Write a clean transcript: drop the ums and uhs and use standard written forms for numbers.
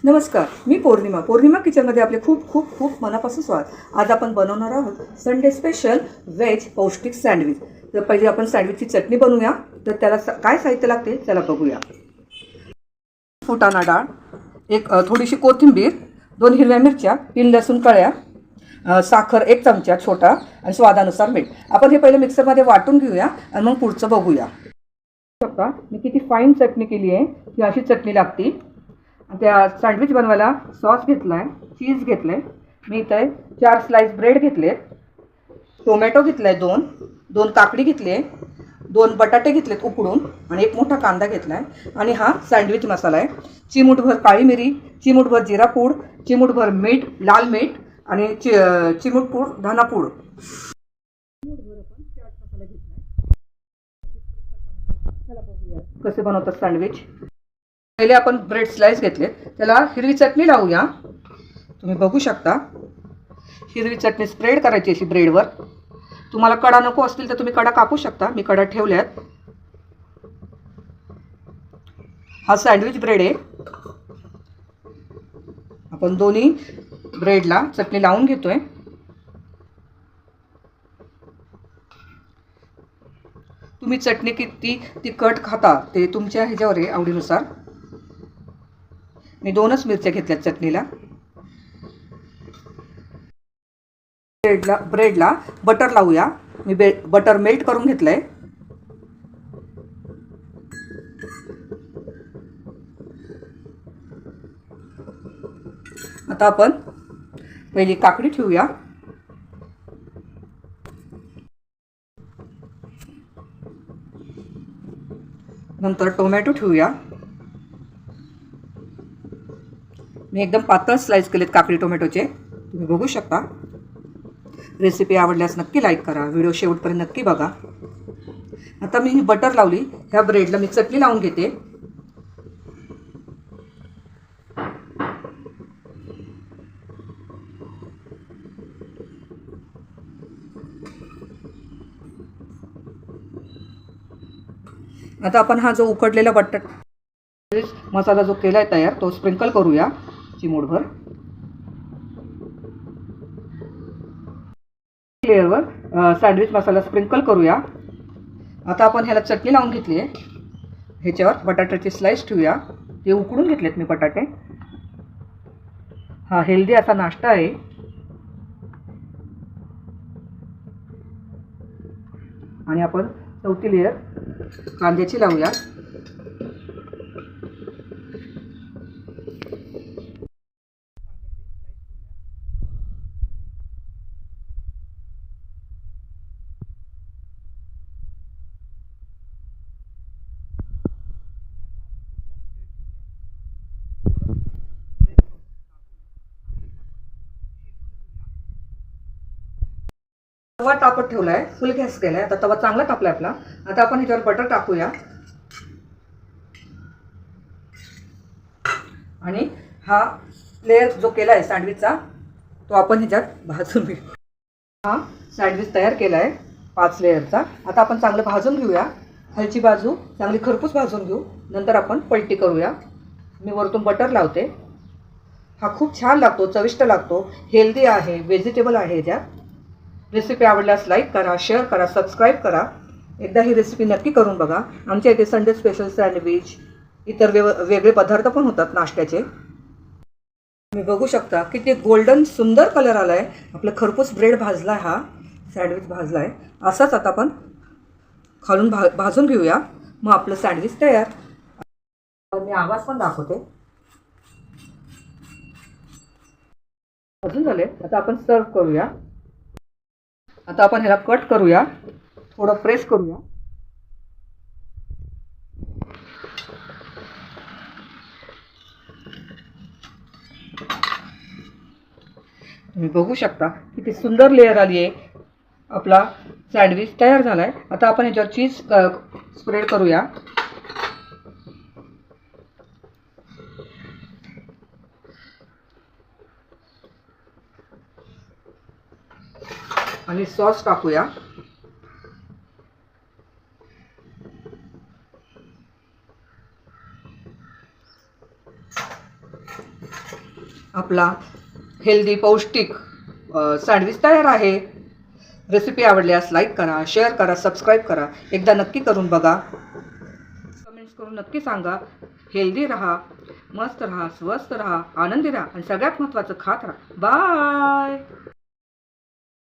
नमस्कार, मी पौर्णिमा किचनमध्ये आपले खूप खूप खूप मनापासून स्वागत। आज आपण बनवणार आहोत संडे स्पेशल व्हेज पौष्टिक सँडविच। तर पहिले आपण सँडविचची चटणी बनवूया। तर त्याला काय साहित्य लागते चला बघूया। फुटाणा डाळ, एक थोडीशी कोथिंबीर, 2 हिरव्या मिरच्या, 3 लसूण कळ्या, साखर 1 चमचा छोटा आणि स्वादानुसार मीठ। आपण हे पहिले मिक्सरमध्ये वाटून घेऊया आणि मग पुढचं बघूया। बघा मी किती फाईन चटणी केली आहे, ही अशी चटणी लागते। त्या सँडविच बनवायला सॉस घेतलाय, चीज घेतले, मी इथे 4 स्लाइस ब्रेड घेतले, टोमॅटो घेतलाय 2 काकडी घेतली, 2 बटाटे घेतलेत उकडून आणि 1 मोठा कांदा घेतलाय आणि हा सँडविच मसाला आहे। चिमूटभर काळी मिरी, चिमूटभर जिरा पूड, चिमूटभर मीठ, लाल मीठ आणि चिमूटपूड धनापूड। चला बघूया कसे बनवतात सँडविच। पहिले आपण ब्रेड स्लाइस घेतले, त्याला हिरवी चटणी लावूया। तुम्ही बघू शकता हिरवी चटणी स्प्रेड करायची अशी ब्रेडवर। तुम्हाला कडा नको असतील तर तुम्ही कडा कापू शकता, मी कडा ठेवल्यात। हा सँडविच ब्रेड आहे। आपण दोन्ही ब्रेडला चटणी लावून घेतोय। तुम्ही चटणी किती तिखट खाता ते तुमच्या ह्याच्यावर आहे, आवडीनुसार। मी 2च मिरच्या घेतल्यात चटणीला। ब्रेडला बटर लावूया। मी बटर मेल्ट करून घेतलंय। आता आपण पहिली काकडी ठेवूया, नंतर टोमॅटो ठेवूया। मी एकदम पातळ स्लाइस केलेत काकडी टोमॅटोचे, तुम्ही बघू शकता। रेसिपी आवडल्यास नक्की लाईक करा, व्हिडिओ शेवटपर्यंत नक्की बघा। आता मी बटर लावली, ह्या ब्रेडला मी चटणी लावून घेते। आता आपण हा जो उकडलेला मसाला जो केलाय तयार तो स्प्रिंकल करूया चिमूटभर। लेअरवर सँडविच मसाला स्प्रिंकल करूया। आता आपण ह्याला चटणी लावून घेतली आहे, ह्याच्यावर बटाट्याची स्लाइस ठेवूया। ते उकडून घेतलेत मी बटाटे। हा हेल्दी असा नाश्ता आहे। आणि आपण चौथी लेअर कांद्याची लावूया। तवा तापत ठेवलाय, फुल गॅस केलाय। आता तवा चांगला तापलाय आपला। आता आपण ह्याच्यावर बटर टाकूया आणि हा लेअर जो केलाय सँडविचचा तो आपण ह्याच्यात भाजून घेऊ। हा सँडविच तयार केलाय 5 लेअरचा। आता आपण चांगलं भाजून घेऊया। खालची बाजू चांगली खरपूस भाजून घेऊ, नंतर आपण पलटी करूया। मी वरतून बटर लावते। हा खूप छान लागतो, चविष्ट लागतो, हेल्दी आहे, व्हेजिटेबल आहे ह्याच्यात। रेसिपी आवडल्यास लाईक करा, शेअर करा, सबस्क्राईब करा। एकदा ही रेसिपी नक्की करून बघा। आमच्या इथे संडे स्पेशल सँडविच, इतर वेगळे पदार्थ पण होतात नाश्त्याचे। तुम्ही बघू शकता किती गोल्डन सुंदर कलर आलाय। आपलं खरपूस ब्रेड भाजलाय, हा सँडविच भाजलाय। असाच आता आपण खालून भाजून घेऊया, मग आपलं सँडविच तयार। मी आवाज पण दाखवते। भाजून झाले, आता आपण सर्व करूया। आता आपण ह्याला कट करूया, थोडं प्रेस करूया। तुम्ही बघू शकता किती सुंदर लेअर आली आहे। आपला सँडविच तयार झालाय। आता आपण ह्याच्यावर चीज स्प्रेड करूया आणि सॉस टाकूया। आपला हेल्दी पौष्टिक सँडविच तयार आहे. रेसिपी आवडल्यास लाईक करा, शेअर करा, सबस्क्राईब करा. एकदा नक्की करून बघा. कमेंट्स करून नक्की सांगा. हेल्दी राहा, मस्त राहा, स्वस्थ राहा, आनंदी राहा आणि सगळ्यात महत्त्वाचं खात राहा. बाय.